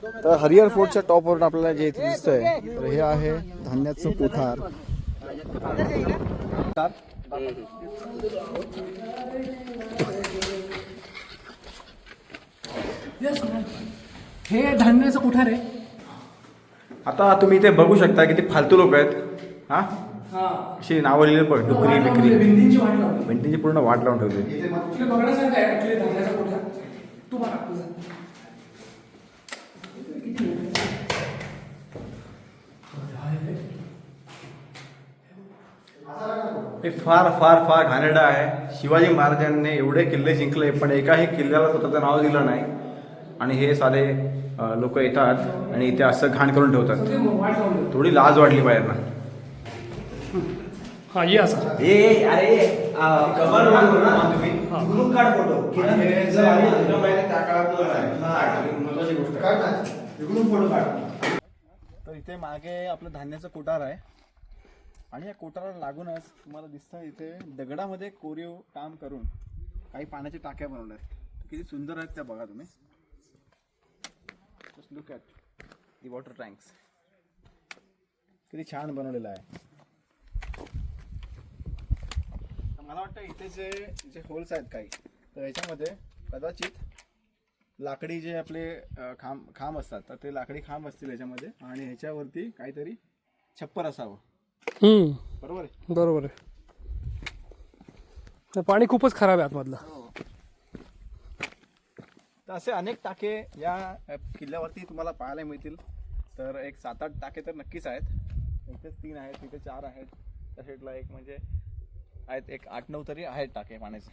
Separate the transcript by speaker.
Speaker 1: तर हरिहर फोर्टच्या टॉपवरून आपल्याला जे इथे दिसतंय तर हे आहे धान्याचं कोठार.
Speaker 2: हे धान्याचं कोठार आहे.
Speaker 1: आता तुम्ही इथे बघू शकता किती फालतू लोक आहेत. हा अशी नावं लिहिली पण डुकरी बिकरी भिंतींची पूर्ण वाट लावून ठेवली.
Speaker 2: बघण्यासारखं आहे ऍक्च्युली धान्याचा कोठार. तू बघा
Speaker 1: हे फार फार फार घाणेरडं आहे. शिवाजी महाराजांनी एवढे किल्ले जिंकले पण एकाही किल्ल्याला स्वतःचं नाव दिलं नाही. आणि हे सारे लोक येतात आणि इथे असं घाण करून ठेवतात. थोडी लाज वाटली पाहिजे ना.
Speaker 2: हा ये असा
Speaker 1: तर इथे मागे आपलं धान्याचं कोठार आहे आणि या कोठाराला लागूनच तुम्हाला दिसतं इथे दगडामध्ये कोरीव काम करून काही पाण्याच्या टाक्या बनवल्या आहेत. किती सुंदर आहेत त्या बघा तुम्ही. Just look at the water tanks. किती छान बनवलेलं आहे. मला वाटतं इथे जे होल्स आहेत काही तर ह्याच्यामध्ये कदाचित लाकडी जे आपले खांब असतात तर ते लाकडी खांब असतील ह्याच्यामध्ये आणि ह्याच्यावरती काहीतरी छप्पर असावं. बरोबर आहे.
Speaker 2: बरोबर आहे. पाणी खूपच खराब आहे आतमधलं.
Speaker 1: तर असे अनेक टाके या किल्ल्यावरती तुम्हाला पाहायला मिळतील. तर एक 7-8 टाके तर नक्कीच आहेत. इथे 3 आहेत, तिथे 4 आहेत, त्या साईडला एक म्हणजे आहेत एक 8-9 तरी आहेत टाके पाण्याचे.